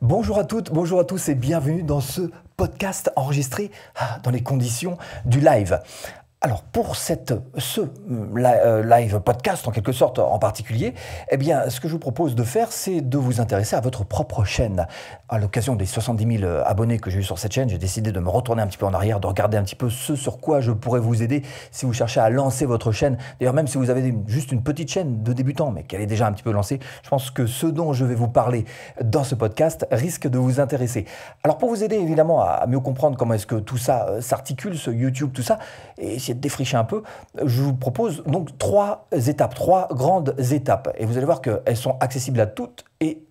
Bonjour à toutes, bonjour à tous et bienvenue dans ce podcast enregistré dans les conditions du live. Alors pour ce live podcast en quelque sorte en particulier, eh bien ce que je vous propose de faire, c'est de vous intéresser à votre propre chaîne. À l'occasion des 70 000 abonnés que j'ai eu sur cette chaîne, j'ai décidé de me retourner un petit peu en arrière, de regarder un petit peu ce sur quoi je pourrais vous aider si vous cherchez à lancer votre chaîne. D'ailleurs même si vous avez juste une petite chaîne de débutant mais qu'elle est déjà un petit peu lancée, je pense que ce dont je vais vous parler dans ce podcast risque de vous intéresser. Alors pour vous aider évidemment à mieux comprendre comment est-ce que tout ça s'articule, ce YouTube, tout ça, et essayer de défricher un peu, je vous propose donc trois grandes étapes. Et vous allez voir qu'elles sont accessibles à toutes et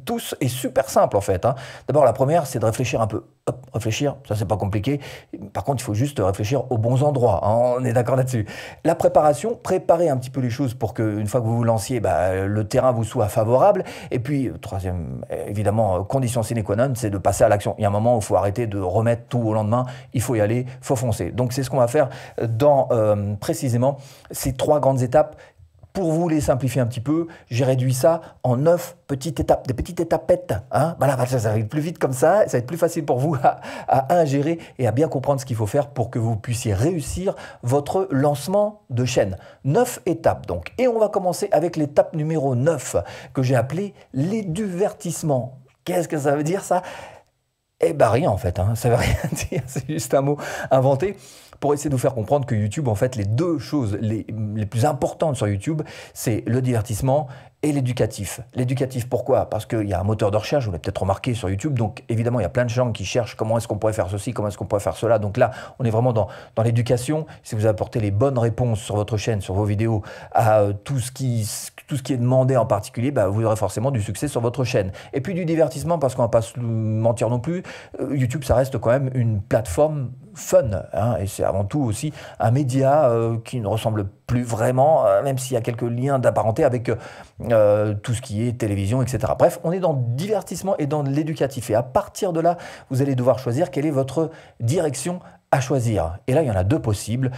tous et super simples en fait. D'abord la première, c'est de réfléchir un peu. Hop, réfléchir, ça c'est pas compliqué. Par contre, il faut juste réfléchir aux bons endroits. On est d'accord là-dessus. La préparation, préparer un petit peu les choses pour qu'une fois que vous vous lanciez, le terrain vous soit favorable. Et puis, troisième, évidemment, condition sine qua non, c'est de passer à l'action. Il y a un moment où il faut arrêter de remettre tout au lendemain. Il faut y aller, il faut foncer. Donc, c'est ce qu'on va faire dans précisément ces trois grandes étapes. Pour vous les simplifier un petit peu, j'ai réduit ça en 9 petites étapes, des petites étapettes. Voilà, ça va être plus vite comme ça va être plus facile pour vous à ingérer et à bien comprendre ce qu'il faut faire pour que vous puissiez réussir votre lancement de chaîne. 9 étapes donc. Et on va commencer avec l'étape numéro 9 que j'ai appelée l'éduvertissement. Qu'est-ce que ça veut dire ça ? Eh bien rien en fait, ça ne veut rien dire, c'est juste un mot inventé pour essayer de vous faire comprendre que YouTube, en fait, les deux choses les plus importantes sur YouTube, c'est le divertissement et l'éducatif. L'éducatif, pourquoi? Parce qu'il y a un moteur de recherche, vous l'avez peut-être remarqué sur YouTube, donc évidemment, il y a plein de gens qui cherchent comment est-ce qu'on pourrait faire ceci, comment est-ce qu'on pourrait faire cela. Donc là, on est vraiment dans l'éducation. Si vous apportez les bonnes réponses sur votre chaîne, sur vos vidéos, à tout ce qui est demandé en particulier, vous aurez forcément du succès sur votre chaîne. Et puis du divertissement, parce qu'on ne va pas se mentir non plus, YouTube, ça reste quand même une plateforme fun, et c'est avant tout aussi un média qui ne ressemble plus vraiment, même s'il y a quelques liens d'apparenté avec tout ce qui est télévision, etc. Bref, on est dans le divertissement et dans l'éducatif. Et à partir de là, vous allez devoir choisir quelle est votre direction à choisir. Et là, il y en a deux possibles.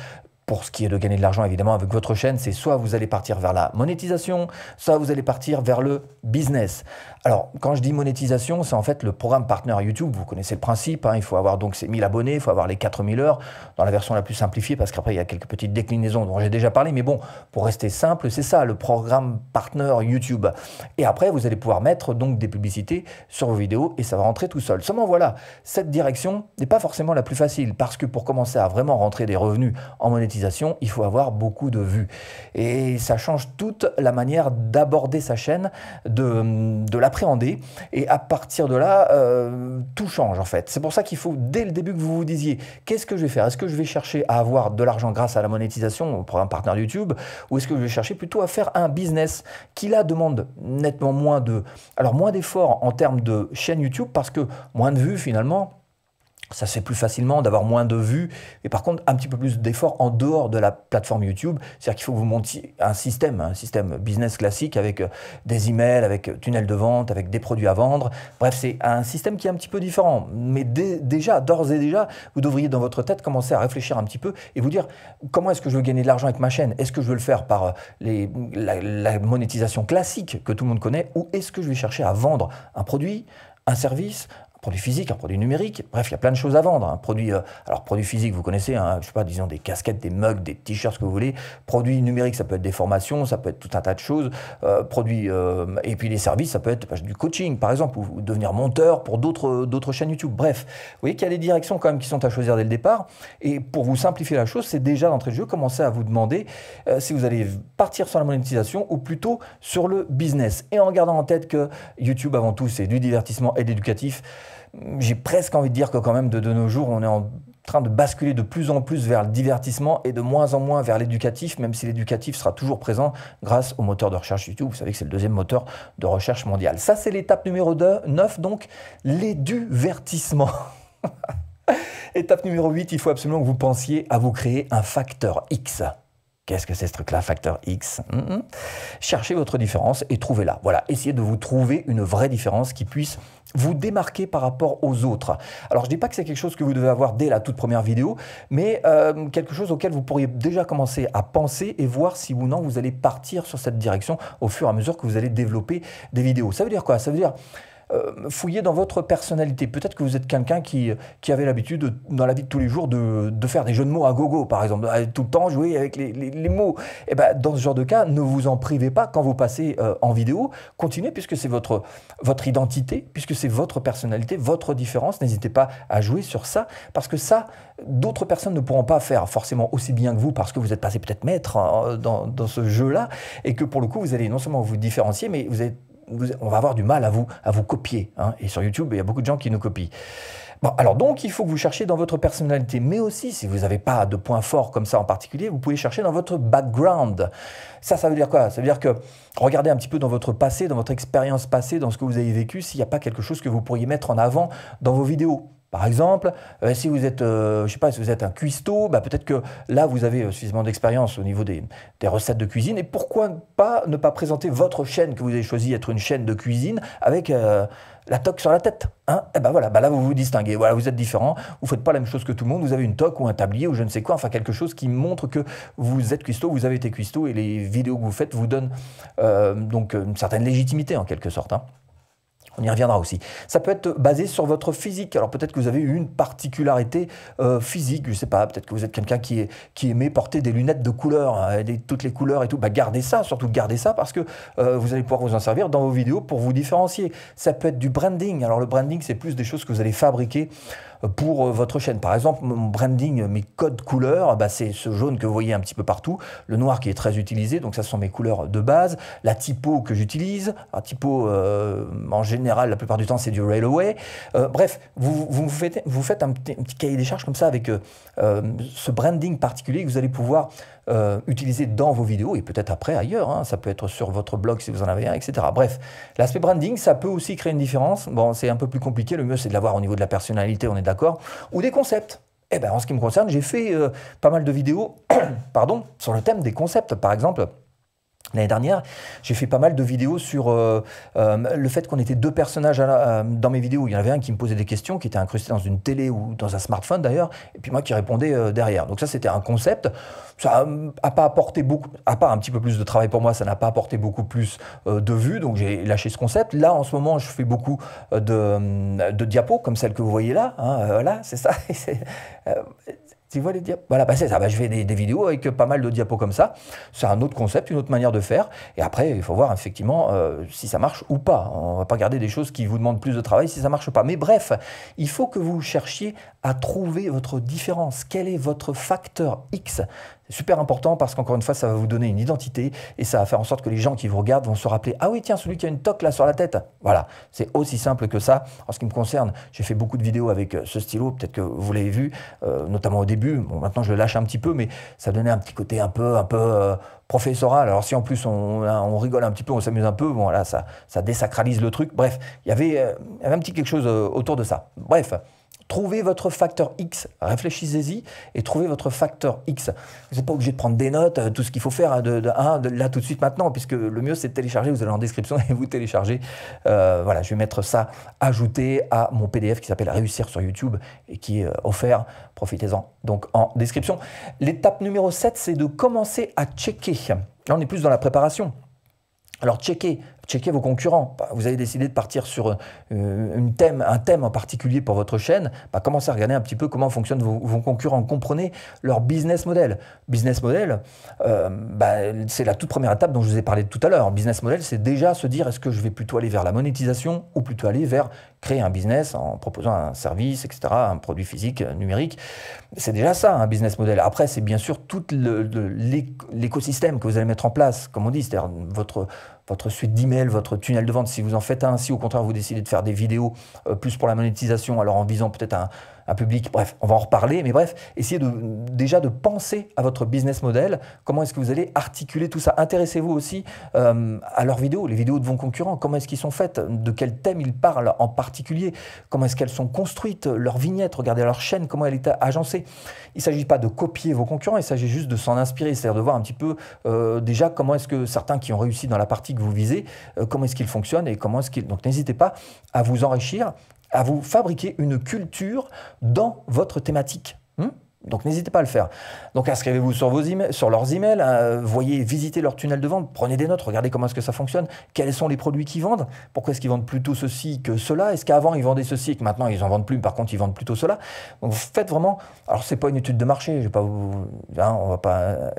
Pour ce qui est de gagner de l'argent, évidemment, avec votre chaîne, c'est soit vous allez partir vers la monétisation, soit vous allez partir vers le business. Alors, quand je dis monétisation, c'est en fait le programme Partner YouTube. Vous connaissez le principe, il faut avoir donc ces 1000 abonnés, il faut avoir les 4000 heures dans la version la plus simplifiée, parce qu'après, il y a quelques petites déclinaisons dont j'ai déjà parlé. Mais bon, pour rester simple, c'est ça, le programme Partner YouTube. Et après, vous allez pouvoir mettre donc des publicités sur vos vidéos et ça va rentrer tout seul. Seulement, voilà, cette direction n'est pas forcément la plus facile, parce que pour commencer à vraiment rentrer des revenus en monétisation, il faut avoir beaucoup de vues. Et ça change toute la manière d'aborder sa chaîne, de l'appréhender. Et à partir de là, tout change en fait. C'est pour ça qu'il faut, dès le début, que vous vous disiez, qu'est-ce que je vais faire? Est-ce que je vais chercher à avoir de l'argent grâce à la monétisation, au programme Partner YouTube, ou est-ce que je vais chercher plutôt à faire un business qui là demande nettement moins d'efforts en termes de chaîne YouTube, parce que moins de vues finalement, ça se fait plus facilement d'avoir moins de vues, et par contre un petit peu plus d'efforts en dehors de la plateforme YouTube. C'est-à-dire qu'il faut que vous montiez un système business classique avec des emails, avec tunnel de vente, avec des produits à vendre. Bref, c'est un système qui est un petit peu différent. Mais d'ores et déjà, vous devriez dans votre tête commencer à réfléchir un petit peu et vous dire comment est-ce que je veux gagner de l'argent avec ma chaîne? Est-ce que je veux le faire par la monétisation classique que tout le monde connaît, ou est-ce que je vais chercher à vendre un produit, un service, produit physique, un produit numérique, bref, il y a plein de choses à vendre. Alors, produit physique, vous connaissez, je sais pas, disons des casquettes, des mugs, des t-shirts, ce que vous voulez. Produit numérique, ça peut être des formations, ça peut être tout un tas de choses. Et puis les services, ça peut être du coaching, par exemple, ou devenir monteur pour d'autres chaînes YouTube. Bref, vous voyez qu'il y a des directions quand même qui sont à choisir dès le départ. Et pour vous simplifier la chose, c'est déjà d'entrée de jeu, commencer à vous demander si vous allez partir sur la monétisation ou plutôt sur le business. Et en gardant en tête que YouTube, avant tout, c'est du divertissement et d'éducatif. J'ai presque envie de dire que quand même de nos jours, on est en train de basculer de plus en plus vers le divertissement et de moins en moins vers l'éducatif, même si l'éducatif sera toujours présent grâce au moteur de recherche YouTube. Vous savez que c'est le deuxième moteur de recherche mondial. Ça, c'est l'étape numéro 9, donc l'éduvertissement. Étape numéro 8, il faut absolument que vous pensiez à vous créer un facteur X. Qu'est-ce que c'est ce truc-là, facteur X? Cherchez votre différence et trouvez-la. Voilà, essayez de vous trouver une vraie différence qui puisse vous démarquer par rapport aux autres. Alors, je ne dis pas que c'est quelque chose que vous devez avoir dès la toute première vidéo, mais quelque chose auquel vous pourriez déjà commencer à penser et voir si ou non vous allez partir sur cette direction au fur et à mesure que vous allez développer des vidéos. Ça veut dire quoi? Ça veut dire fouillez dans votre personnalité. Peut-être que vous êtes quelqu'un qui avait l'habitude, dans la vie de tous les jours, de faire des jeux de mots à gogo, par exemple, tout le temps jouer avec les mots. Et ben, dans ce genre de cas, ne vous en privez pas quand vous passez en vidéo. Continuez, puisque c'est votre identité, puisque c'est votre personnalité, votre différence. N'hésitez pas à jouer sur ça, parce que ça, d'autres personnes ne pourront pas faire forcément aussi bien que vous, parce que vous êtes passé peut-être maître dans ce jeu-là, et que pour le coup, vous allez non seulement vous différencier, mais on va avoir du mal à vous copier. Hein. Et sur YouTube, il y a beaucoup de gens qui nous copient. Bon, alors donc, il faut que vous cherchiez dans votre personnalité, mais aussi, si vous n'avez pas de points forts comme ça en particulier, vous pouvez chercher dans votre background. Ça veut dire quoi? Ça veut dire que regardez un petit peu dans votre passé, dans votre expérience passée, dans ce que vous avez vécu, s'il n'y a pas quelque chose que vous pourriez mettre en avant dans vos vidéos. Par exemple, si vous êtes, je sais pas, si vous êtes un cuistot, bah peut-être que là, vous avez suffisamment d'expérience au niveau des recettes de cuisine. Et pourquoi pas ne pas présenter votre chaîne que vous avez choisi être une chaîne de cuisine avec la toque sur la tête, hein? Et ben voilà, là vous vous distinguez, voilà, vous êtes différent, vous faites pas la même chose que tout le monde, vous avez une toque ou un tablier ou je ne sais quoi, enfin quelque chose qui montre que vous êtes cuistot, vous avez été cuistot et les vidéos que vous faites vous donnent donc une certaine légitimité en quelque sorte. Hein. On y reviendra aussi. Ça peut être basé sur votre physique. Alors peut-être que vous avez une particularité physique, je ne sais pas, peut-être que vous êtes quelqu'un qui aimait porter des lunettes de couleur, hein, toutes les couleurs et tout. Bah, gardez ça, surtout gardez ça parce que vous allez pouvoir vous en servir dans vos vidéos pour vous différencier. Ça peut être du branding. Alors le branding, c'est plus des choses que vous allez fabriquer pour votre chaîne. Par exemple, mon branding, mes codes couleurs, bah, c'est ce jaune que vous voyez un petit peu partout, le noir qui est très utilisé, donc ça ce sont mes couleurs de base, la typo que j'utilise, la typo en général, la plupart du temps c'est du Railway. Bref, vous faites un petit cahier des charges comme ça avec ce branding particulier que vous allez pouvoir utiliser dans vos vidéos et peut-être après ailleurs, hein, ça peut être sur votre blog si vous en avez un, etc. Bref, l'aspect branding, ça peut aussi créer une différence. Bon, c'est un peu plus compliqué, le mieux c'est de l'avoir au niveau de la personnalité, on est d'accord, ou des concepts. Eh ben, en ce qui me concerne, j'ai fait pas mal de vidéos pardon, sur le thème des concepts, par exemple. L'année dernière, j'ai fait pas mal de vidéos sur le fait qu'on était deux personnages dans mes vidéos. Il y en avait un qui me posait des questions, qui était incrusté dans une télé ou dans un smartphone d'ailleurs, et puis moi qui répondais derrière. Donc ça, c'était un concept. Ça n'a pas apporté beaucoup, à part un petit peu plus de travail pour moi, ça n'a pas apporté beaucoup plus de vues, donc j'ai lâché ce concept. Là, en ce moment, je fais beaucoup de diapos, comme celle que vous voyez là. Hein, voilà, c'est ça. Tu vois les diapos? Voilà, bah c'est ça. Bah, je fais des vidéos avec pas mal de diapos comme ça. C'est un autre concept, une autre manière de faire. Et après, il faut voir effectivement si ça marche ou pas. On ne va pas garder des choses qui vous demandent plus de travail si ça ne marche pas. Mais bref, il faut que vous cherchiez à trouver votre différence. Quel est votre facteur X? C'est super important parce qu'encore une fois, ça va vous donner une identité et ça va faire en sorte que les gens qui vous regardent vont se rappeler « Ah oui, tiens, celui qui a une toque là sur la tête !» Voilà, c'est aussi simple que ça. En ce qui me concerne, j'ai fait beaucoup de vidéos avec ce stylo, peut-être que vous l'avez vu, notamment au début. Bon, maintenant, je le lâche un petit peu, mais ça donnait un petit côté un peu professoral. Alors si en plus on rigole un petit peu, on s'amuse un peu, bon là, ça désacralise le truc. Bref, il y avait un petit quelque chose autour de ça. Bref. Trouvez votre facteur X, réfléchissez-y et trouvez votre facteur X. Vous n'êtes pas obligé de prendre des notes, tout ce qu'il faut faire là tout de suite maintenant, puisque le mieux c'est de télécharger, vous allez en description et vous téléchargez. Voilà, je vais mettre ça ajouté à mon PDF qui s'appelle Réussir sur YouTube et qui est offert, profitez-en donc en description. L'étape numéro 7, c'est de commencer à checker. Là on est plus dans la préparation. Alors checkez vos concurrents. Vous avez décidé de partir sur un thème en particulier pour votre chaîne. Commencez à regarder un petit peu comment fonctionnent vos concurrents. Comprenez leur business model. Business model, c'est la toute première étape dont je vous ai parlé tout à l'heure. Business model, c'est déjà se dire est-ce que je vais plutôt aller vers la monétisation ou plutôt aller vers créer un business en proposant un service, etc., un produit physique, numérique. C'est déjà ça, un business model. Après, c'est bien sûr tout l'écosystème que vous allez mettre en place, comme on dit, c'est-à-dire votre suite d'emails, votre tunnel de vente, si vous en faites un, si au contraire vous décidez de faire des vidéos plus pour la monétisation, alors en visant peut-être un public, bref, on va en reparler, mais bref, essayez déjà de penser à votre business model, comment est-ce que vous allez articuler tout ça. Intéressez-vous aussi à leurs vidéos, les vidéos de vos concurrents, comment est-ce qu'ils sont faites, de quel thème ils parlent en particulier, comment est-ce qu'elles sont construites, leurs vignettes, regardez leur chaîne, comment elle est agencée. Il ne s'agit pas de copier vos concurrents, il s'agit juste de s'en inspirer, c'est-à-dire de voir un petit peu déjà comment est-ce que certains qui ont réussi dans la partie que vous visez, comment est-ce qu'ils fonctionnent et comment est-ce qu'ils... Donc n'hésitez pas à vous enrichir, à vous fabriquer une culture dans votre thématique. Donc n'hésitez pas à le faire. Donc inscrivez-vous sur sur leurs emails, voyez, visitez leur tunnel de vente, prenez des notes, regardez comment est-ce que ça fonctionne, quels sont les produits qu'ils vendent, pourquoi est-ce qu'ils vendent plutôt ceci que cela, est-ce qu'avant ils vendaient ceci et que maintenant ils en vendent plus, par contre ils vendent plutôt cela. Donc faites vraiment, alors c'est pas une étude de marché, je vais pas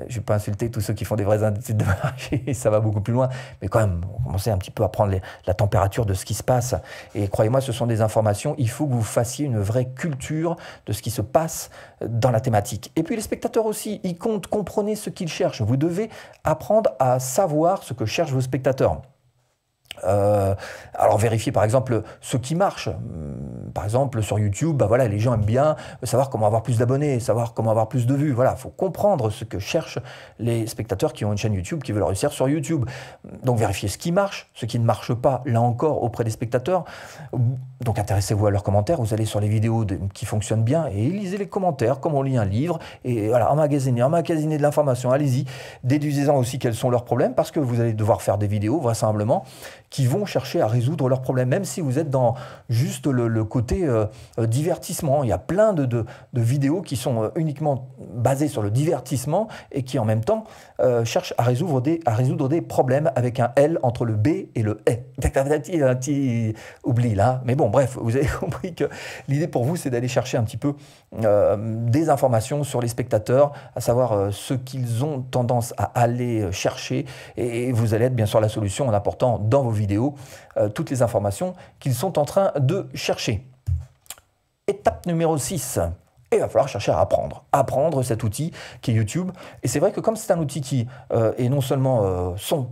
je vais pas insulter tous ceux qui font des vraies études de marché, ça va beaucoup plus loin, mais quand même, commencez un petit peu à prendre la température de ce qui se passe. Et croyez-moi, ce sont des informations, il faut que vous fassiez une vraie culture de ce qui se passe dans la thématique. Et puis les spectateurs aussi, ils comptent, comprenez ce qu'ils cherchent. Vous devez apprendre à savoir ce que cherchent vos spectateurs. Alors vérifiez par exemple ce qui marche. Par exemple sur YouTube, bah voilà, les gens aiment bien savoir comment avoir plus d'abonnés, savoir comment avoir plus de vues. Voilà, il faut comprendre ce que cherchent les spectateurs qui ont une chaîne YouTube, qui veulent réussir sur YouTube. Donc vérifiez ce qui marche, ce qui ne marche pas, là encore, auprès des spectateurs. Donc intéressez-vous à leurs commentaires, vous allez sur les vidéos qui fonctionnent bien et lisez les commentaires comme on lit un livre. Et voilà, emmagasiner de l'information, allez-y. Déduisez-en aussi quels sont leurs problèmes, parce que vous allez devoir faire des vidéos, vraisemblablement, qui vont chercher à résoudre leurs problèmes, même si vous êtes dans juste le côté divertissement. Il y a plein de vidéos qui sont uniquement basées sur le divertissement et qui en même temps cherchent à résoudre des problèmes avec un L entre le B et le E. Un petit oubli là, mais bon, bref, vous avez compris que l'idée pour vous, c'est d'aller chercher un petit peu des informations sur les spectateurs, à savoir ce qu'ils ont tendance à aller chercher, et vous allez être bien sûr la solution en apportant dans vos vidéos toutes les informations qu'ils sont en train de chercher. Étape numéro 6. Et il va falloir chercher à apprendre cet outil qui est YouTube. Et c'est vrai que comme c'est un outil qui est non seulement son,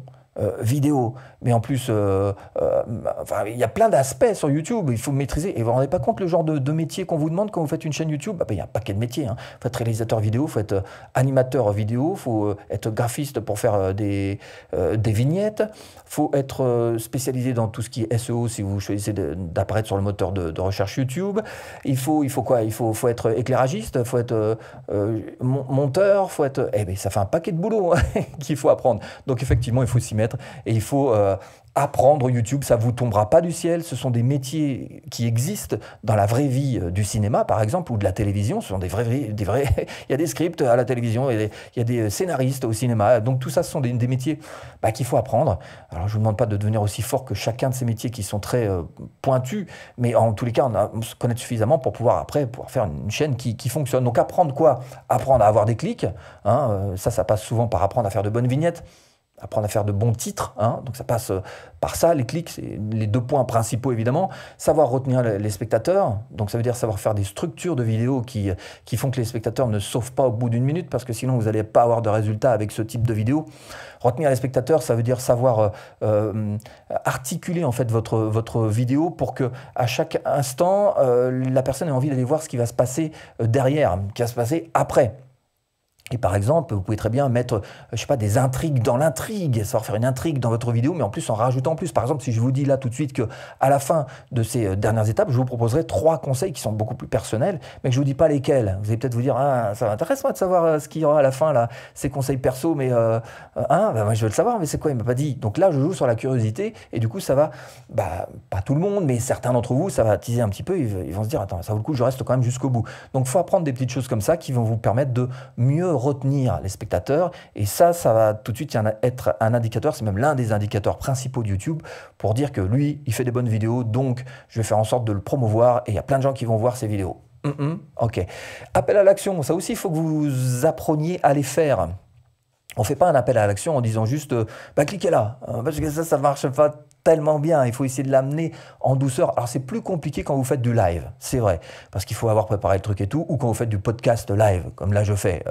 vidéo, mais en plus, enfin, il y a plein d'aspects sur YouTube, il faut maîtriser. Et vous ne vous rendez pas compte le genre de métier qu'on vous demande quand vous faites une chaîne YouTube? Il y a un paquet de métiers. Il faut être réalisateur vidéo, il faut être animateur vidéo, il faut être graphiste pour faire des vignettes, il faut être spécialisé dans tout ce qui est SEO si vous choisissez d'apparaître sur le moteur de recherche YouTube. Il faut quoi? Il faut être éclairagiste, il faut être monteur, faut être... Eh bien, ça fait un paquet de boulot qu'il faut apprendre. Donc effectivement, il faut s'y mettre. Et il faut apprendre YouTube, ça ne vous tombera pas du ciel. Ce sont des métiers qui existent dans la vraie vie du cinéma, par exemple, ou de la télévision. Ce sont des vrais... il y a des scripts à la télévision, il y a des scénaristes au cinéma. Donc tout ça, ce sont des métiers qu'il faut apprendre. Alors je ne vous demande pas de devenir aussi fort que chacun de ces métiers qui sont très pointus, mais en tous les cas, on se connaît suffisamment pour pouvoir faire une chaîne qui fonctionne. Donc apprendre quoi? Apprendre à avoir des clics. Ça passe souvent par apprendre à faire de bonnes vignettes. Apprendre à faire de bons titres, donc ça passe par ça, les clics, c'est les 2 points principaux évidemment. Savoir retenir les spectateurs, donc ça veut dire savoir faire des structures de vidéos qui font que les spectateurs ne sauvent pas au bout d'1 minute, parce que sinon vous n'allez pas avoir de résultats avec ce type de vidéo. Retenir les spectateurs, ça veut dire savoir articuler en fait votre vidéo pour que à chaque instant, la personne ait envie d'aller voir ce qui va se passer derrière, ce qui va se passer après. Et par exemple, vous pouvez très bien mettre, je sais pas, des intrigues dans l'intrigue, savoir faire une intrigue dans votre vidéo, mais en plus en rajoutant plus. Par exemple, si je vous dis là tout de suite que à la fin de ces dernières étapes, je vous proposerai 3 conseils qui sont beaucoup plus personnels, mais que je vous dis pas lesquels. Vous allez peut-être vous dire, ça m'intéresse moi de savoir ce qu'il y aura à la fin là, ces conseils perso, mais moi je veux le savoir, mais c'est quoi? Il m'a pas dit. Donc là, je joue sur la curiosité, et du coup, ça va, pas tout le monde, mais certains d'entre vous, ça va attiser un petit peu. Ils vont se dire, attends, ça vaut le coup, je reste quand même jusqu'au bout. Donc, faut apprendre des petites choses comme ça qui vont vous permettre de mieux retenir les spectateurs, et ça va tout de suite être un indicateur, c'est même l'un des indicateurs principaux de YouTube pour dire que lui, il fait des bonnes vidéos, donc je vais faire en sorte de le promouvoir, et il y a plein de gens qui vont voir ses vidéos. Ok. Appel à l'action, ça aussi, il faut que vous appreniez à les faire. On ne fait pas un appel à l'action en disant juste cliquez là, parce que ça ne marche pas tellement bien. Il faut essayer de l'amener en douceur. Alors c'est plus compliqué quand vous faites du live, c'est vrai, parce qu'il faut avoir préparé le truc et tout, ou quand vous faites du podcast live, comme là je fais,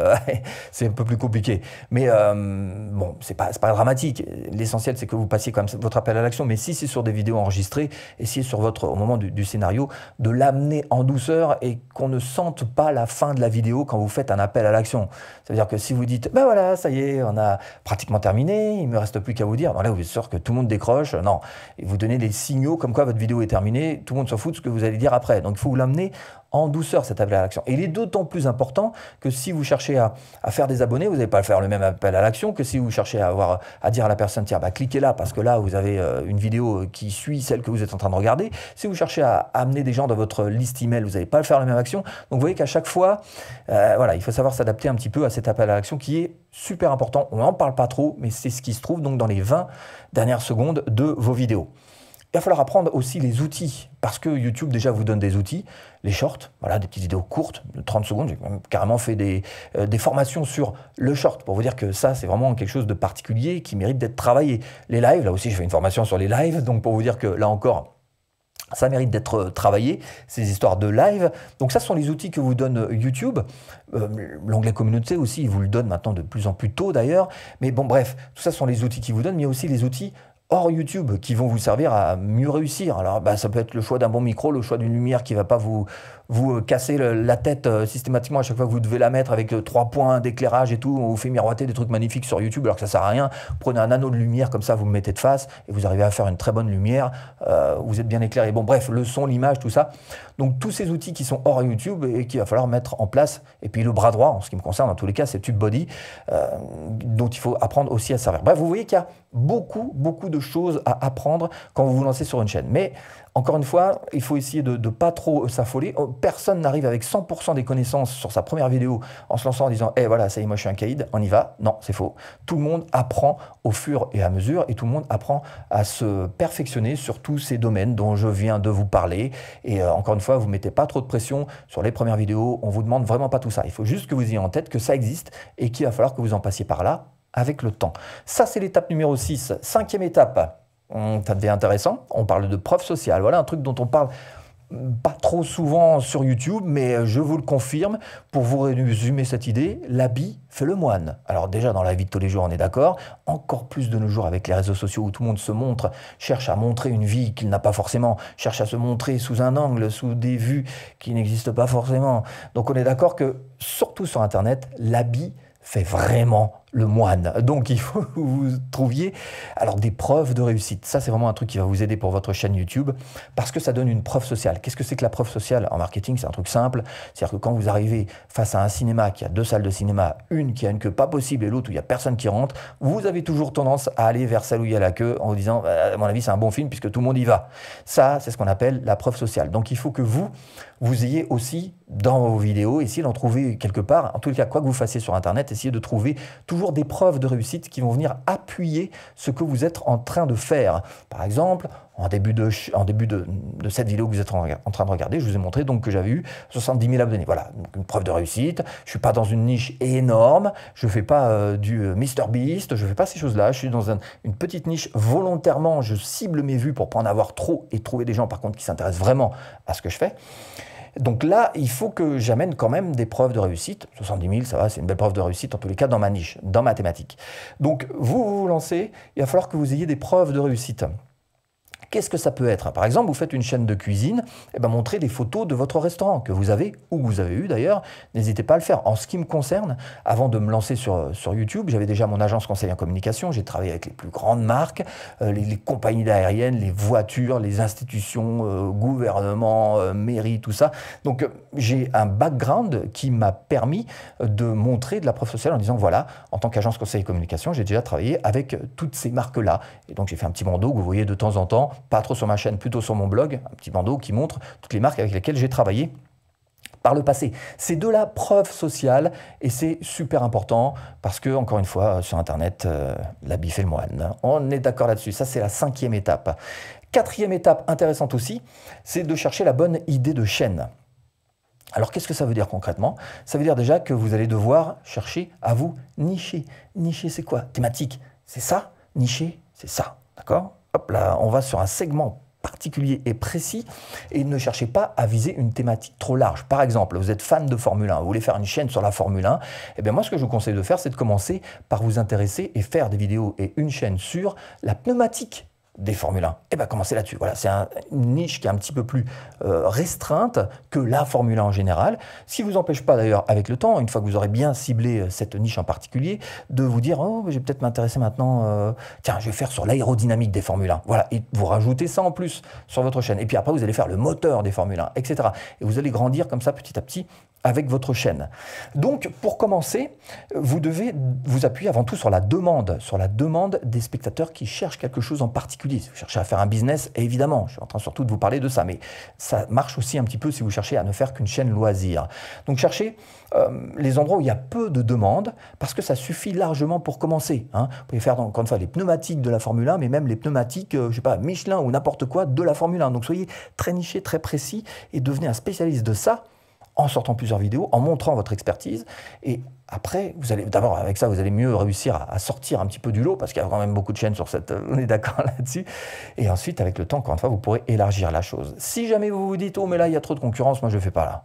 c'est un peu plus compliqué. Mais bon, c'est pas dramatique. L'essentiel c'est que vous passiez quand même votre appel à l'action. Mais si c'est sur des vidéos enregistrées, essayez au moment du scénario de l'amener en douceur et qu'on ne sente pas la fin de la vidéo quand vous faites un appel à l'action. Ça veut dire que si vous dites voilà, ça y est, on a pratiquement terminé, il me reste plus qu'à vous dire, là vous êtes sûr que tout le monde décroche, non. Et vous donnez des signaux comme quoi votre vidéo est terminée, tout le monde s'en fout de ce que vous allez dire après. Donc il faut vous l'amener en douceur cet appel à l'action. Et il est d'autant plus important que si vous cherchez à faire des abonnés, vous n'allez pas faire le même appel à l'action que si vous cherchez à dire à la personne, tiens, cliquez là parce que là, vous avez une vidéo qui suit celle que vous êtes en train de regarder. Si vous cherchez à amener des gens dans votre liste email, vous n'allez pas faire la même action. Donc vous voyez qu'à chaque fois, voilà, il faut savoir s'adapter un petit peu à cet appel à l'action qui est super important. On n'en parle pas trop, mais c'est ce qui se trouve donc dans les 20 dernières secondes de vos vidéos. Il va falloir apprendre aussi les outils, parce que YouTube déjà vous donne des outils, les shorts, voilà, des petites vidéos courtes de 30 secondes. J'ai même carrément fait des formations sur le short, pour vous dire que ça, c'est vraiment quelque chose de particulier qui mérite d'être travaillé. Les lives, là aussi, je fais une formation sur les lives, donc pour vous dire que là encore, ça mérite d'être travaillé, ces histoires de live. Donc ça, ce sont les outils que vous donne YouTube. L'onglet communauté aussi, il vous le donne maintenant de plus en plus tôt d'ailleurs. Mais bon, bref, tout ça, ce sont les outils qu'il vous donne, mais il y a aussi les outils hors YouTube qui vont vous servir à mieux réussir. Alors ça peut être le choix d'un bon micro, le choix d'une lumière qui ne va pas vous casser la tête systématiquement à chaque fois que vous devez la mettre avec 3 points d'éclairage et tout. On vous fait miroiter des trucs magnifiques sur YouTube alors que ça ne sert à rien. Vous prenez un anneau de lumière comme ça, vous le mettez de face et vous arrivez à faire une très bonne lumière. Vous êtes bien éclairé. Bon bref, le son, l'image, tout ça. Donc tous ces outils qui sont hors YouTube et qu'il va falloir mettre en place. Et puis le bras droit, en ce qui me concerne, dans tous les cas, c'est TubeBuddy, dont il faut apprendre aussi à servir. Bref, vous voyez qu'il y a beaucoup de choses à apprendre quand vous vous lancez sur une chaîne. Mais encore une fois, il faut essayer de ne pas trop s'affoler. Personne n'arrive avec 100% des connaissances sur sa première vidéo en se lançant en disant « voilà, ça y est, moi je suis un caïd, on y va ». Non, c'est faux. Tout le monde apprend au fur et à mesure et tout le monde apprend à se perfectionner sur tous ces domaines dont je viens de vous parler. Et encore une fois, vous ne mettez pas trop de pression sur les premières vidéos. On ne vous demande vraiment pas tout ça. Il faut juste que vous ayez en tête que ça existe et qu'il va falloir que vous en passiez par là avec le temps. Ça, c'est l'étape numéro 6. 5e étape. Ça devient intéressant, on parle de preuve sociale. Voilà un truc dont on parle pas trop souvent sur YouTube, mais je vous le confirme. Pour vous résumer cette idée, l'habit fait le moine. Alors déjà, dans la vie de tous les jours, on est d'accord. Encore plus de nos jours avec les réseaux sociaux où tout le monde se montre, cherche à montrer une vie qu'il n'a pas forcément, cherche à se montrer sous un angle, sous des vues qui n'existent pas forcément. Donc on est d'accord que, surtout sur Internet, l'habit fait vraiment le moine. Donc il faut que vous trouviez alors des preuves de réussite. Ça, c'est vraiment un truc qui va vous aider pour votre chaîne YouTube parce que ça donne une preuve sociale. Qu'est-ce que c'est que la preuve sociale? En marketing, c'est un truc simple. C'est-à-dire que quand vous arrivez face à un cinéma qui a 2 salles de cinéma, une qui a une queue pas possible et l'autre où il n'y a personne qui rentre, vous avez toujours tendance à aller vers celle où il y a la queue en vous disant à mon avis, c'est un bon film puisque tout le monde y va. Ça, c'est ce qu'on appelle la preuve sociale. Donc il faut que vous ayez aussi dans vos vidéos, essayez d'en trouver quelque part. En tout cas, quoi que vous fassiez sur Internet, essayez de trouver toujours des preuves de réussite qui vont venir appuyer ce que vous êtes en train de faire. Par exemple, en début de cette vidéo que vous êtes en train de regarder, je vous ai montré donc que j'avais eu 70 000 abonnés. Voilà, donc une preuve de réussite. Je ne suis pas dans une niche énorme, je ne fais pas du MrBeast, je ne fais pas ces choses-là. Je suis dans une petite niche volontairement, je cible mes vues pour ne pas en avoir trop et trouver des gens par contre qui s'intéressent vraiment à ce que je fais. Donc là, il faut que j'amène quand même des preuves de réussite. 70 000, ça va, c'est une belle preuve de réussite, en tous les cas, dans ma niche, dans ma thématique. Donc, vous lancez, il va falloir que vous ayez des preuves de réussite. Qu'est-ce que ça peut être? Par exemple, vous faites une chaîne de cuisine, et ben montrez des photos de votre restaurant que vous avez, ou que vous avez eu d'ailleurs, n'hésitez pas à le faire. En ce qui me concerne, avant de me lancer sur YouTube, j'avais déjà mon agence conseil en communication, j'ai travaillé avec les plus grandes marques, les compagnies aériennes, les voitures, les institutions, gouvernements, mairies, tout ça. Donc j'ai un background qui m'a permis de montrer de la preuve sociale en disant voilà, en tant qu'agence conseil et communication, j'ai déjà travaillé avec toutes ces marques-là. Et donc j'ai fait un petit bandeau que vous voyez de temps en temps, pas trop sur ma chaîne, plutôt sur mon blog, un petit bandeau qui montre toutes les marques avec lesquelles j'ai travaillé par le passé. C'est de la preuve sociale et c'est super important parce que, encore une fois, sur Internet, l'habit fait le moine. On est d'accord là-dessus. Ça, c'est la 5e étape. 4e étape intéressante aussi, c'est de chercher la bonne idée de chaîne. Alors, qu'est-ce que ça veut dire concrètement? Ça veut dire déjà que vous allez devoir chercher à vous nicher. Nicher, c'est quoi? Thématique, c'est ça. Nicher, c'est ça. D'accord? Hop là, on va sur un segment particulier et précis et ne cherchez pas à viser une thématique trop large. Par exemple, vous êtes fan de Formule 1, vous voulez faire une chaîne sur la Formule 1, eh bien moi ce que je vous conseille de faire, c'est de commencer par vous intéresser et faire des vidéos et une chaîne sur la pneumatique. des Formule 1. Et bien commencez là-dessus. Voilà, c'est une niche qui est un petit peu plus restreinte que la Formule 1 en général. Ce qui ne vous empêche pas d'ailleurs avec le temps, une fois que vous aurez bien ciblé cette niche en particulier, de vous dire oh, je vais peut-être m'intéresser maintenant, tiens, je vais faire sur l'aérodynamique des Formule 1. Voilà, et vous rajoutez ça en plus sur votre chaîne. Et puis après, vous allez faire le moteur des Formule 1, etc. Et vous allez grandir comme ça petit à petit avec votre chaîne. Donc, pour commencer, vous devez vous appuyer avant tout sur la demande des spectateurs qui cherchent quelque chose en particulier. Si vous cherchez à faire un business, évidemment, je suis en train surtout de vous parler de ça, mais ça marche aussi un petit peu si vous cherchez à ne faire qu'une chaîne loisir. Donc, cherchez les endroits où il y a peu de demandes, parce que ça suffit largement pour commencer. Hein. Vous pouvez faire, encore une fois, les pneumatiques de la Formule 1, mais même les pneumatiques, je sais pas, Michelin ou n'importe quoi de la Formule 1. Donc, soyez très niché, très précis, et devenez un spécialiste de ça, en sortant plusieurs vidéos, en montrant votre expertise. Et après, vous allez d'abord, avec ça, vous allez mieux réussir à sortir un petit peu du lot, parce qu'il y a quand même beaucoup de chaînes sur cette... On est d'accord là-dessus. Et ensuite, avec le temps, encore une fois, vous pourrez élargir la chose. Si jamais vous vous dites « Oh, mais là, il y a trop de concurrence, moi, je ne le fais pas là »,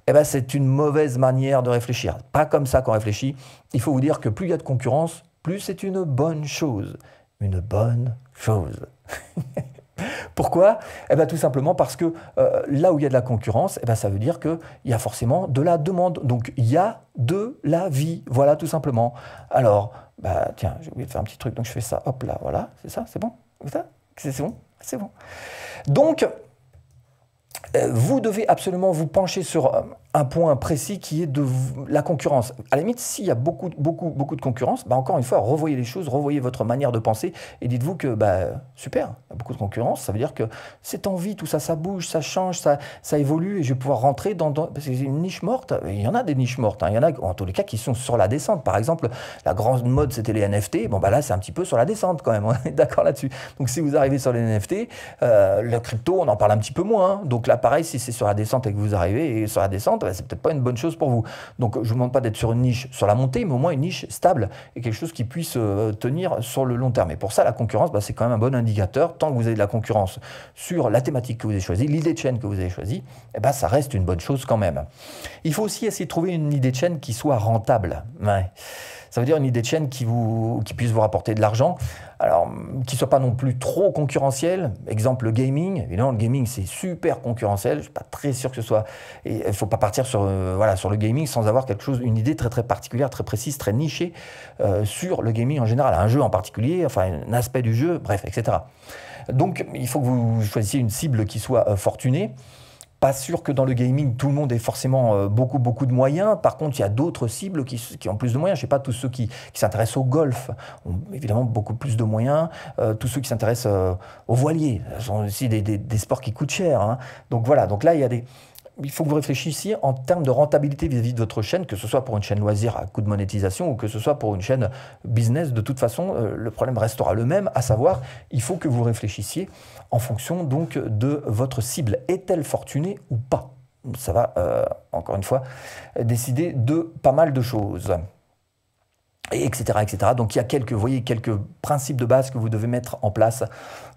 eh bien, c'est une mauvaise manière de réfléchir. Pas comme ça qu'on réfléchit. Il faut vous dire que plus il y a de concurrence, plus c'est une bonne chose. Une bonne chose. Pourquoi? Eh bien, tout simplement parce que là où il y a de la concurrence, eh bien, ça veut dire qu'il y a forcément de la demande. Donc, il y a de la vie. Voilà, tout simplement. Alors, bah, tiens, j'ai oublié de faire un petit truc, donc je fais ça. Hop là, voilà. C'est ça? C'est bon? C'est bon? C'est bon. Donc, vous devez absolument vous pencher sur un point précis qui est de la concurrence. À la limite, s'il y a beaucoup de concurrence, bah encore une fois, revoyez les choses, revoyez votre manière de penser et dites-vous que bah, super, il y a beaucoup de concurrence, ça veut dire que c'est en vie, tout ça, ça bouge, ça change, ça évolue et je vais pouvoir rentrer dans parce que c'est une niche morte. Il y en a des niches mortes, hein. Il y en a en tous les cas qui sont sur la descente. Par exemple, la grande mode, c'était les NFT. Bon, bah là, c'est un petit peu sur la descente quand même, on est d'accord là-dessus. Donc, si vous arrivez sur les NFT, le crypto, on en parle un petit peu moins. Hein. Donc là, pareil, si c'est sur la descente et que vous arrivez et sur la descente, c'est peut-être pas une bonne chose pour vous. Donc, je ne vous demande pas d'être sur une niche sur la montée, mais au moins une niche stable et quelque chose qui puisse tenir sur le long terme. Et pour ça, la concurrence, c'est quand même un bon indicateur. Tant que vous avez de la concurrence sur la thématique que vous avez choisie, l'idée de chaîne que vous avez choisie, ça reste une bonne chose quand même. Il faut aussi essayer de trouver une idée de chaîne qui soit rentable. Ouais. Ça veut dire une idée de chaîne qui puisse vous rapporter de l'argent, alors qui ne soit pas non plus trop concurrentielle. Exemple, le gaming. Évidemment, le gaming, c'est super concurrentiel. Je ne suis pas très sûr que ce soit... Il ne faut pas partir sur le gaming sans avoir une idée très particulière, très précise, très nichée sur le gaming en général. Un jeu en particulier, enfin un aspect du jeu, bref, etc. Donc, il faut que vous choisissiez une cible qui soit fortunée. Pas sûr que dans le gaming, tout le monde ait forcément beaucoup de moyens. Par contre, il y a d'autres cibles qui ont plus de moyens. Je ne sais pas, tous ceux qui s'intéressent au golf ont évidemment beaucoup plus de moyens. Tous ceux qui s'intéressent au voilier, ce sont aussi des sports qui coûtent cher. Hein. Donc voilà, donc là, il faut que vous réfléchissiez en termes de rentabilité vis-à-vis de votre chaîne, que ce soit pour une chaîne loisir à coût de monétisation ou que ce soit pour une chaîne business. De toute façon, le problème restera le même, à savoir, il faut que vous réfléchissiez en fonction donc de votre cible. Est-elle fortunée ou pas? Ça va, encore une fois, décider de pas mal de choses. Etc. Donc il y a quelques principes de base que vous devez mettre en place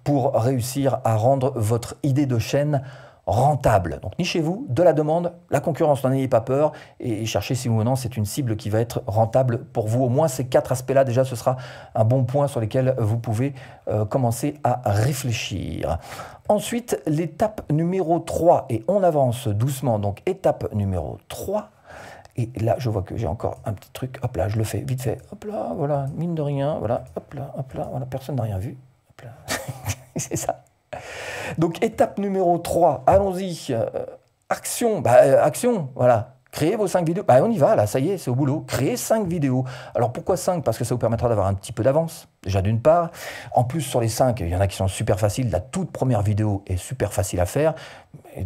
pour réussir à rendre votre idée de chaîne rentable. Donc nichez-vous de la demande, la concurrence, n'en ayez pas peur et cherchez si oui ou non c'est une cible qui va être rentable pour vous. Au moins ces 4 aspects-là, déjà ce sera un bon point sur lesquels vous pouvez commencer à réfléchir. Ensuite, l'étape numéro 3 et on avance doucement. Donc étape numéro 3. Et là, je vois que j'ai encore un petit truc. Hop là, je le fais vite fait. Hop là, voilà, mine de rien. Voilà, hop là, voilà, personne n'a rien vu. Hop là. C'est ça. Donc, étape numéro 3, allons-y. Action, action, voilà. Créez vos 5 vidéos. On y va, là, ça y est, c'est au boulot. Créez 5 vidéos. Alors, pourquoi 5? Parce que ça vous permettra d'avoir un petit peu d'avance, déjà d'une part. En plus, sur les 5, il y en a qui sont super faciles. La toute première vidéo est super facile à faire.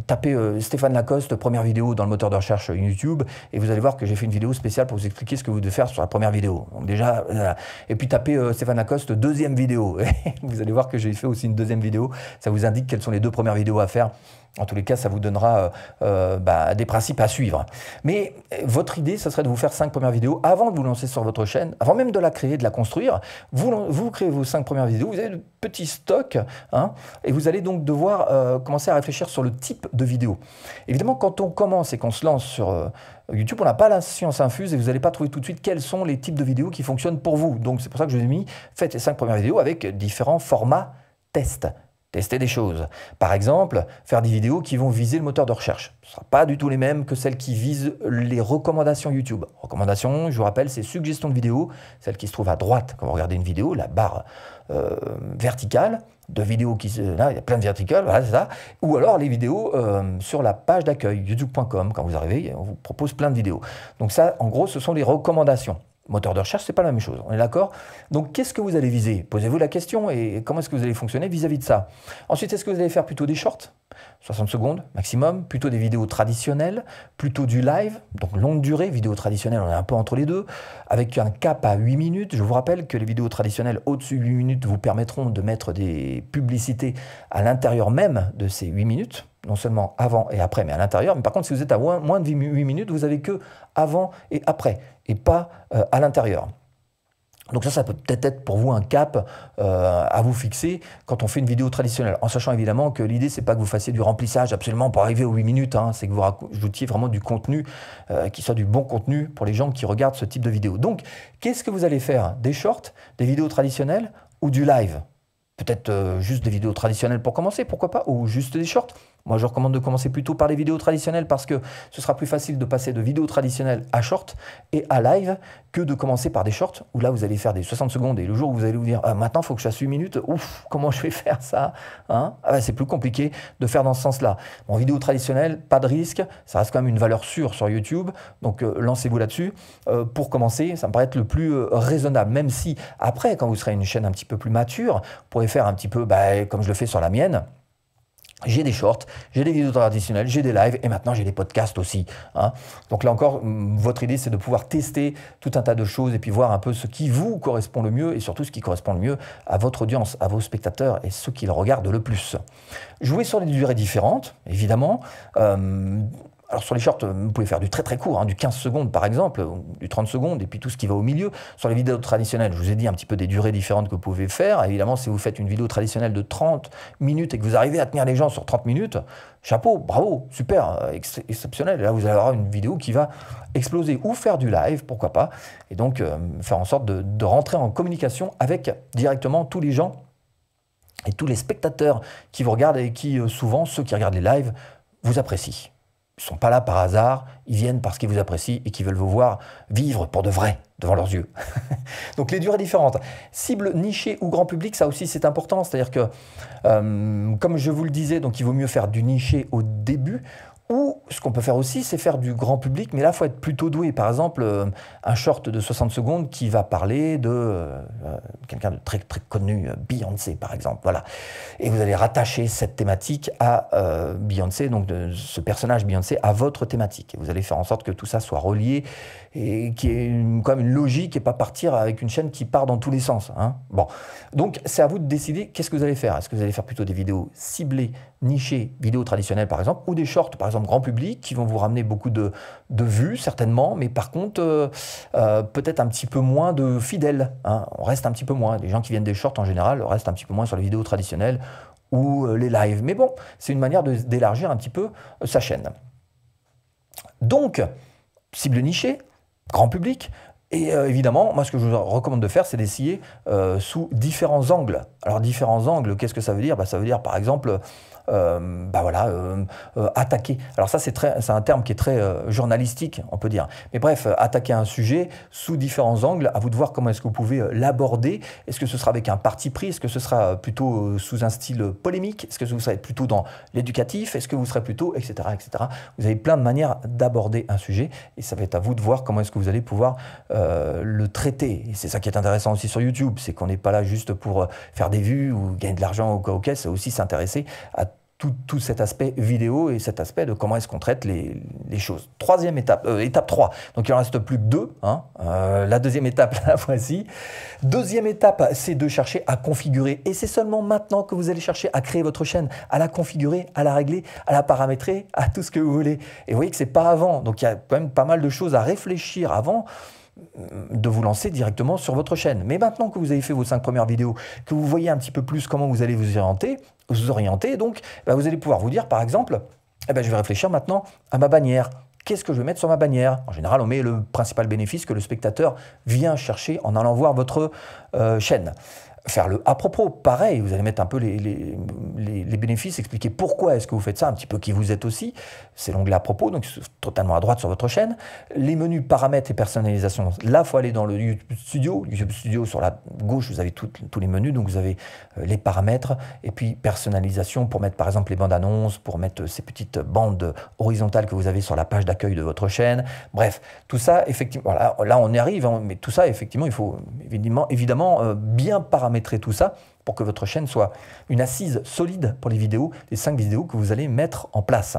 Tapez Stéphane Lacoste, première vidéo dans le moteur de recherche YouTube, et vous allez voir que j'ai fait une vidéo spéciale pour vous expliquer ce que vous devez faire sur la première vidéo. Donc déjà, voilà. Et puis tapez Stéphane Lacoste, deuxième vidéo. Vous allez voir que j'ai fait aussi une deuxième vidéo. Ça vous indique quelles sont les 2 premières vidéos à faire. En tous les cas, ça vous donnera des principes à suivre. Mais votre idée, ce serait de vous faire 5 premières vidéos avant de vous lancer sur votre chaîne, avant même de la créer, de la construire. Vous créez vos 5 premières vidéos, vous avez de petits stocks, hein, et vous allez donc devoir commencer à réfléchir sur le type de vidéo. Évidemment, quand on commence et qu'on se lance sur YouTube, on n'a pas la science infuse et vous n'allez pas trouver tout de suite quels sont les types de vidéos qui fonctionnent pour vous. Donc, c'est pour ça que je vous ai mis, faites les 5 premières vidéos avec différents formats test. Tester des choses. Par exemple, faire des vidéos qui vont viser le moteur de recherche. Ce ne sera pas du tout les mêmes que celles qui visent les recommandations YouTube. Recommandations, je vous rappelle, c'est suggestions de vidéos, celle qui se trouve à droite quand vous regardez une vidéo, la barre verticale de vidéos qui là, il y a plein de verticales, voilà, c'est ça. Ou alors les vidéos sur la page d'accueil, youtube.com, quand vous arrivez, on vous propose plein de vidéos. Donc ça, en gros, ce sont les recommandations. Moteur de recherche, c'est pas la même chose, on est d'accord? Donc, qu'est-ce que vous allez viser? Posez-vous la question et comment est-ce que vous allez fonctionner vis-à-vis de ça? Ensuite, est-ce que vous allez faire plutôt des shorts, 60 secondes maximum, plutôt des vidéos traditionnelles, plutôt du live, donc longue durée, vidéo traditionnelle, on est un peu entre les deux, avec un cap à 8 minutes. Je vous rappelle que les vidéos traditionnelles au-dessus de 8 minutes vous permettront de mettre des publicités à l'intérieur même de ces 8 minutes. Non seulement avant et après, mais à l'intérieur. Mais par contre, si vous êtes à moins de 8 minutes, vous avez que avant et après, et pas à l'intérieur. Donc ça peut peut-être être pour vous un cap à vous fixer quand on fait une vidéo traditionnelle. En sachant évidemment que l'idée, c'est pas que vous fassiez du remplissage absolument pour arriver aux 8 minutes. Hein, c'est que vous rajoutiez vraiment du contenu qui soit du bon contenu pour les gens qui regardent ce type de vidéo. Donc, qu'est-ce que vous allez faire? Des shorts, des vidéos traditionnelles ou du live? Peut-être juste des vidéos traditionnelles pour commencer, pourquoi pas, ou juste des shorts. Moi, je recommande de commencer plutôt par les vidéos traditionnelles parce que ce sera plus facile de passer de vidéos traditionnelles à short et à live que de commencer par des shorts où là, vous allez faire des 60 secondes et le jour où vous allez vous dire « maintenant, il faut que je fasse 8 minutes, ouf, comment je vais faire ça hein ?» C'est plus compliqué de faire dans ce sens-là. En vidéo traditionnelle, pas de risque, ça reste quand même une valeur sûre sur YouTube, donc lancez-vous là-dessus. Pour commencer, ça me paraît être le plus raisonnable, même si après, quand vous serez une chaîne un petit peu plus mature, vous pourrez faire un petit peu comme je le fais sur la mienne. J'ai des shorts, j'ai des vidéos traditionnelles, j'ai des lives et maintenant j'ai des podcasts aussi. Hein. Donc là encore, votre idée c'est de pouvoir tester tout un tas de choses et puis voir un peu ce qui vous correspond le mieux et surtout ce qui correspond le mieux à votre audience, à vos spectateurs et ceux qui le regardent le plus. Jouez sur des durées différentes, évidemment. Alors sur les shorts, vous pouvez faire du très très court, hein, du 15 secondes par exemple, du 30 secondes, et puis tout ce qui va au milieu. Sur les vidéos traditionnelles, je vous ai dit un petit peu des durées différentes que vous pouvez faire. Évidemment, si vous faites une vidéo traditionnelle de 30 minutes et que vous arrivez à tenir les gens sur 30 minutes, chapeau, bravo, super, exceptionnel. Et là, vous allez avoir une vidéo qui va exploser. Ou faire du live, pourquoi pas. Et donc, faire en sorte de rentrer en communication avec directement tous les gens et tous les spectateurs qui vous regardent et qui, souvent, ceux qui regardent les lives, vous apprécient. Ils ne sont pas là par hasard, ils viennent parce qu'ils vous apprécient et qu'ils veulent vous voir vivre pour de vrai devant leurs yeux. Donc les durées différentes. Cible nichée ou grand public, ça aussi c'est important. C'est-à-dire que, comme je vous le disais, donc il vaut mieux faire du niché au début. Ou ce qu'on peut faire aussi, c'est faire du grand public, mais là, il faut être plutôt doué. Par exemple, un short de 60 secondes qui va parler de quelqu'un de très, très connu, Beyoncé, par exemple. Voilà. Et vous allez rattacher cette thématique à Beyoncé, donc de ce personnage Beyoncé, à votre thématique. Et vous allez faire en sorte que tout ça soit relié et qu'il y ait quand même une logique et pas partir avec une chaîne qui part dans tous les sens. Hein. Bon. Donc, c'est à vous de décider qu'est-ce que vous allez faire. Est-ce que vous allez faire plutôt des vidéos ciblées, nichées, vidéos traditionnelles, par exemple, ou des shorts, par exemple, grand public, qui vont vous ramener beaucoup de vues, certainement, mais par contre, peut-être un petit peu moins de fidèles. Hein. On reste un petit peu moins. Les gens qui viennent des shorts, en général, restent un petit peu moins sur les vidéos traditionnelles ou les lives. Mais bon, c'est une manière d'élargir un petit peu sa chaîne. Donc, cible nichée, grand public. Et évidemment, moi, ce que je vous recommande de faire, c'est d'essayer sous différents angles. Alors, différents angles, qu'est-ce que ça veut dire? Ça veut dire, par exemple, attaquer. Alors ça, c'est un terme qui est très journalistique, on peut dire. Mais bref, attaquer un sujet sous différents angles, à vous de voir comment est-ce que vous pouvez l'aborder. Est-ce que ce sera avec un parti pris? Est-ce que ce sera plutôt sous un style polémique? Est-ce que vous serez plutôt dans l'éducatif? Est-ce que vous serez plutôt, etc., etc. Vous avez plein de manières d'aborder un sujet et ça va être à vous de voir comment est-ce que vous allez pouvoir le traiter. Et c'est ça qui est intéressant aussi sur YouTube, c'est qu'on n'est pas là juste pour faire des vues ou gagner de l'argent ou quoi, c'est aussi s'intéresser à tout cet aspect vidéo et cet aspect de comment est-ce qu'on traite les choses. Troisième étape, étape 3. Donc il en reste plus que 2. Hein. La deuxième étape, la voici. Deuxième étape, c'est de chercher à configurer. Et c'est seulement maintenant que vous allez chercher à créer votre chaîne, à la configurer, à la régler, à la paramétrer, à tout ce que vous voulez. Et vous voyez que ce n'est pas avant. Donc il y a quand même pas mal de choses à réfléchir avant de vous lancer directement sur votre chaîne. Mais maintenant que vous avez fait vos 5 premières vidéos, que vous voyez un petit peu plus comment vous allez vous orienter, donc vous allez pouvoir vous dire par exemple, je vais réfléchir maintenant à ma bannière. Qu'est-ce que je vais mettre sur ma bannière? En général, on met le principal bénéfice que le spectateur vient chercher en allant voir votre chaîne. faire le à propos, pareil, vous allez mettre un peu les bénéfices, expliquer pourquoi est-ce que vous faites ça, un petit peu qui vous êtes aussi, c'est l'onglet à propos, donc totalement à droite sur votre chaîne. Les menus paramètres et personnalisation, là il faut aller dans le YouTube Studio, sur la gauche vous avez tous les menus, donc vous avez les paramètres, et puis personnalisation pour mettre par exemple les bandes annonces, pour mettre ces petites bandes horizontales que vous avez sur la page d'accueil de votre chaîne, bref, tout ça effectivement, là on y arrive, hein, mais tout ça effectivement il faut évidemment bien paramétrer tout ça pour que votre chaîne soit une assise solide pour les vidéos, les 5 vidéos que vous allez mettre en place.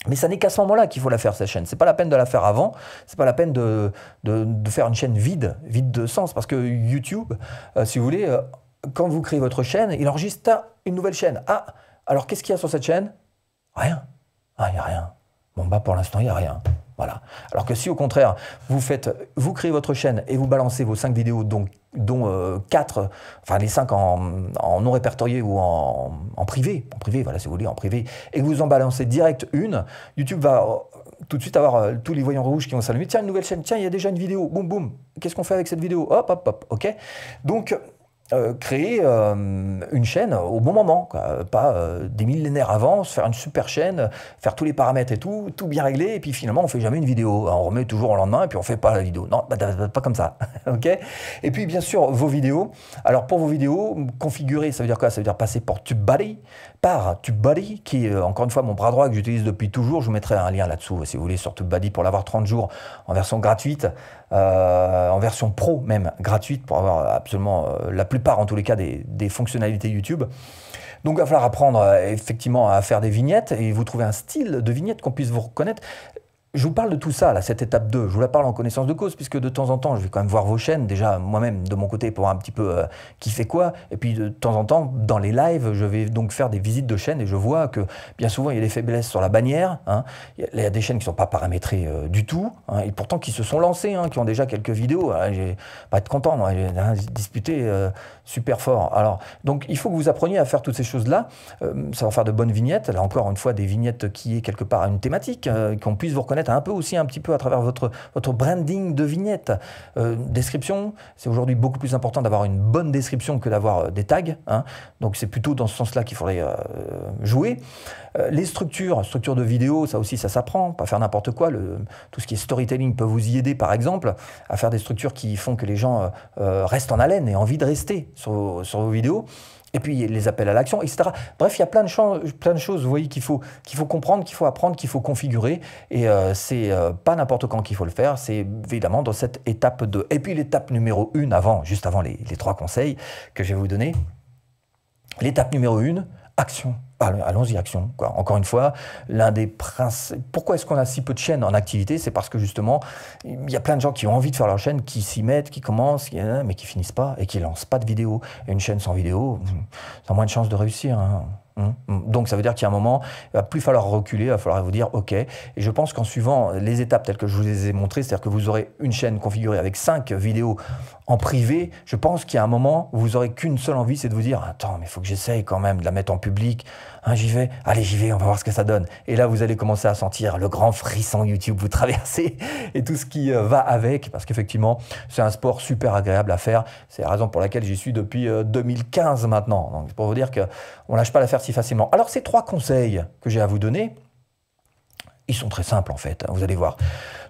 Mais ça n'est qu'à ce moment-là qu'il faut la faire, cette chaîne. C'est pas la peine de la faire avant, c'est pas la peine de faire une chaîne vide de sens, parce que YouTube, si vous voulez, quand vous créez votre chaîne, il enregistre une nouvelle chaîne. Ah, alors qu'est-ce qu'il y a sur cette chaîne? Rien. Ah, il n'y a rien. Bon, bah pour l'instant, il n'y a rien. Voilà. Alors que si au contraire, vous créez votre chaîne et vous balancez vos 5 vidéos, dont 4, enfin les 5 en non répertorié ou en privé, voilà, si vous voulez, en privé, et que vous en balancez direct une, YouTube va tout de suite avoir tous les voyants rouges qui vont s'allumer. Tiens, une nouvelle chaîne, tiens, il y a déjà une vidéo, boum, boum. Qu'est-ce qu'on fait avec cette vidéo? Hop, hop, hop, ok. Donc, créer une chaîne au bon moment, quoi. Pas des millénaires avant, se faire une super chaîne, faire tous les paramètres et tout bien réglé, et puis finalement on fait jamais une vidéo, on remet toujours au lendemain et puis on fait pas la vidéo. Non, pas comme ça, ok. Et puis bien sûr vos vidéos. Alors pour vos vidéos, configurer, ça veut dire quoi? Ça veut dire passer par TubeBuddy, qui est encore une fois mon bras droit que j'utilise depuis toujours. Je vous mettrai un lien là-dessous si vous voulez sur TubeBuddy pour l'avoir 30 jours en version gratuite, en version pro même gratuite, pour avoir absolument la plupart en tous les cas des fonctionnalités YouTube. Donc il va falloir apprendre effectivement à faire des vignettes et vous trouver un style de vignette qu'on puisse vous reconnaître. Je vous parle de tout ça, là, cette étape 2, je vous la parle en connaissance de cause, puisque de temps en temps, je vais quand même voir vos chaînes, déjà moi-même de mon côté, pour voir un petit peu qui fait quoi, et puis de temps en temps, dans les lives, je vais donc faire des visites de chaînes, et je vois que bien souvent, il y a des faiblesses sur la bannière, hein. Il y a des chaînes qui ne sont pas paramétrées du tout, hein, et pourtant qui se sont lancées, hein, qui ont déjà quelques vidéos, j'ai pas être content, moi, j'ai disputé super fort. Alors, donc il faut que vous appreniez à faire toutes ces choses-là, ça va faire de bonnes vignettes, là encore une fois, des vignettes qui est quelque part une thématique, qu'on puisse vous reconnaître un peu aussi un petit peu à travers votre branding de vignette. Description, c'est aujourd'hui beaucoup plus important d'avoir une bonne description que d'avoir des tags, hein. Donc c'est plutôt dans ce sens-là qu'il faudrait jouer. Les structures de vidéo, ça aussi ça s'apprend, pas faire n'importe quoi. Tout ce qui est storytelling peut vous y aider par exemple, à faire des structures qui font que les gens restent en haleine et envie de rester sur vos vidéos. Et puis les appels à l'action, etc. Bref, il y a plein de choses, vous voyez, qu'il faut comprendre, qu'il faut apprendre, qu'il faut configurer. Et c'est pas n'importe quand qu'il faut le faire, c'est évidemment dans cette étape 2. Et puis l'étape numéro 1, juste avant les 3 conseils que je vais vous donner. L'étape numéro 1, action. Allons-y, action, quoi. Encore une fois, l'un des principes. Pourquoi est-ce qu'on a si peu de chaînes en activité? C'est parce que justement, il y a plein de gens qui ont envie de faire leur chaîne, qui s'y mettent, qui commencent, mais qui finissent pas et qui lancent pas de vidéo. Et une chaîne sans vidéo, ça a moins de chances de réussir, hein. Donc ça veut dire qu'il y a un moment, il va plus falloir reculer, il va falloir vous dire ok. Et je pense qu'en suivant les étapes telles que je vous les ai montrées, c'est-à-dire que vous aurez une chaîne configurée avec 5 vidéos en privé, je pense qu'il y a un moment où vous aurez qu'une seule envie, c'est de vous dire attends, mais il faut que j'essaye quand même de la mettre en public, hein, j'y vais, allez j'y vais, on va voir ce que ça donne. Et là vous allez commencer à sentir le grand frisson YouTube vous traverser et tout ce qui va avec, parce qu'effectivement c'est un sport super agréable à faire. C'est la raison pour laquelle j'y suis depuis 2015 maintenant. Donc c'est pour vous dire qu'on lâche pas l'affaire si facilement. Alors ces 3 conseils que j'ai à vous donner, ils sont très simples en fait, vous allez voir.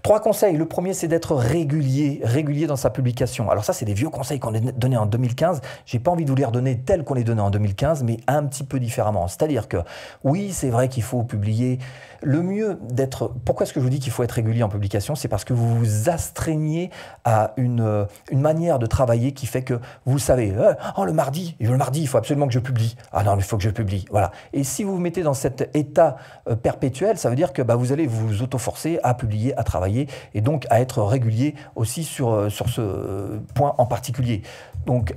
3 conseils. Le premier, c'est d'être régulier dans sa publication. Alors ça, c'est des vieux conseils qu'on a donnés en 2015. J'ai pas envie de vous les redonner tels qu'on les donnait en 2015, mais un petit peu différemment. C'est-à-dire que oui, c'est vrai qu'il faut publier. Le mieux d'être... Pourquoi est-ce que je vous dis qu'il faut être régulier en publication? C'est parce que vous vous astreignez à une manière de travailler qui fait que vous savez, oh, le mardi, il faut absolument que je publie. Ah non, il faut que je publie. Voilà. Et si vous vous mettez dans cet état perpétuel, ça veut dire que vous allez vous auto-forcer à publier, à travailler, et donc à être régulier aussi sur ce point en particulier. Donc,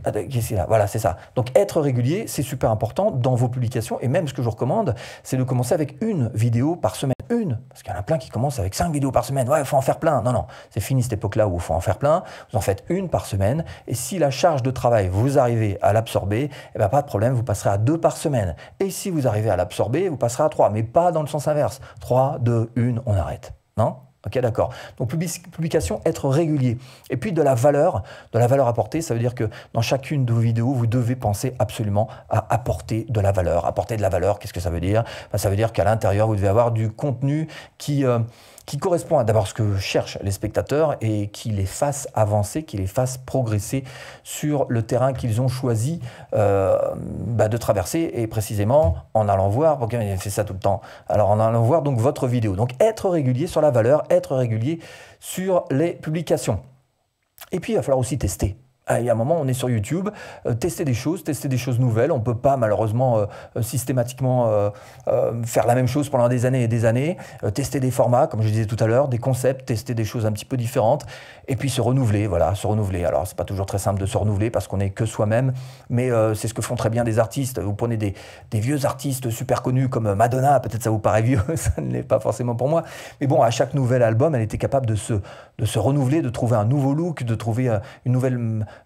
voilà, c'est ça. Donc, être régulier, c'est super important dans vos publications. Et même, ce que je vous recommande, c'est de commencer avec une vidéo par semaine. Parce qu'il y en a plein qui commencent avec 5 vidéos par semaine. Ouais, il faut en faire plein. Non, non, c'est fini cette époque-là où il faut en faire plein. Vous en faites une par semaine. Et si la charge de travail, vous arrivez à l'absorber, eh bien, pas de problème, vous passerez à 2 par semaine. Et si vous arrivez à l'absorber, vous passerez à 3, mais pas dans le sens inverse. 3, 2, 1, on arrête. Non ? Ok, d'accord. Donc publication, être régulier. Et puis de la valeur apportée, ça veut dire que dans chacune de vos vidéos, vous devez penser absolument à apporter de la valeur. Apporter de la valeur, qu'est-ce que ça veut dire? Ben, ça veut dire qu'à l'intérieur, vous devez avoir du contenu qui correspond à d'abord ce que cherchent les spectateurs et qui les fasse avancer, qui les fasse progresser sur le terrain qu'ils ont choisi de traverser, et précisément en allant voir, pourquoi il fait ça tout le temps, alors en allant voir donc votre vidéo. Donc être régulier sur la valeur, être régulier sur les publications. Et puis il va falloir aussi tester. Il y a un moment, on est sur YouTube, tester des choses nouvelles. On ne peut pas malheureusement systématiquement faire la même chose pendant des années et des années. Tester des formats, comme je disais tout à l'heure, des concepts, tester des choses un petit peu différentes. Et puis se renouveler, voilà, se renouveler. Alors, c'est pas toujours très simple de se renouveler parce qu'on n'est que soi-même, mais c'est ce que font très bien des artistes. Vous prenez des vieux artistes super connus comme Madonna, peut-être ça vous paraît vieux, ça ne l'est pas forcément pour moi. Mais bon, à chaque nouvel album, elle était capable de se renouveler, de trouver un nouveau look, de trouver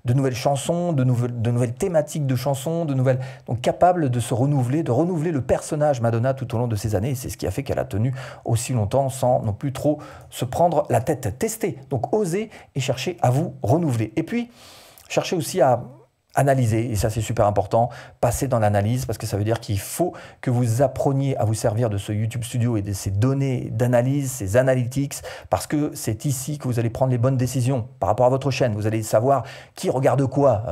de nouvelles chansons, de nouvelles thématiques de chansons, donc capable de se renouveler, de renouveler le personnage Madonna tout au long de ces années. C'est ce qui a fait qu'elle a tenu aussi longtemps sans non plus trop se prendre la tête. Tester, donc oser et chercher à vous renouveler. Et puis, cherchez aussi à analyser, et ça c'est super important, passer dans l'analyse, parce que ça veut dire qu'il faut que vous appreniez à vous servir de ce YouTube Studio et de ces données d'analyse, ces analytics, parce que c'est ici que vous allez prendre les bonnes décisions par rapport à votre chaîne. Vous allez savoir qui regarde quoi,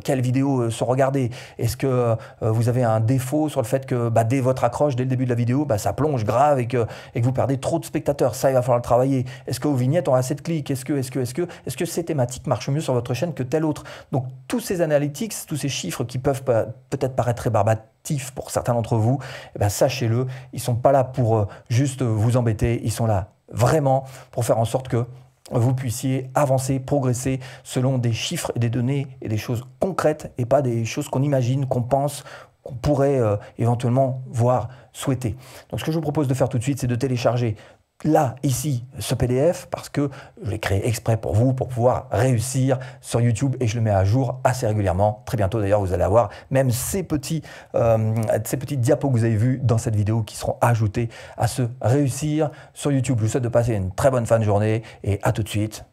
quelles vidéos sont regardées. Est-ce que vous avez un défaut sur le fait que dès votre accroche, dès le début de la vidéo, ça plonge grave et que vous perdez trop de spectateurs? Ça, il va falloir le travailler. Est-ce que vos vignettes ont assez de clics? Est-ce que ces thématiques marchent mieux sur votre chaîne que telle autre? Donc tous ces analytics, tous ces chiffres qui peuvent peut-être paraître rébarbatifs pour certains d'entre vous, sachez-le, ils ne sont pas là pour juste vous embêter, ils sont là vraiment pour faire en sorte que vous puissiez avancer, progresser selon des chiffres et des données et des choses concrètes et pas des choses qu'on imagine, qu'on pense, qu'on pourrait éventuellement voir, souhaiter. Donc ce que je vous propose de faire tout de suite, c'est de télécharger là, ici, ce PDF, parce que je l'ai créé exprès pour vous, pour pouvoir réussir sur YouTube, et je le mets à jour assez régulièrement. Très bientôt, d'ailleurs, vous allez avoir même ces petites diapos que vous avez vus dans cette vidéo qui seront ajoutés à ce réussir sur YouTube. Je vous souhaite de passer une très bonne fin de journée, et à tout de suite.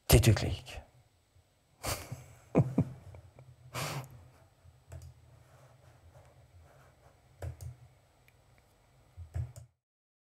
Clic.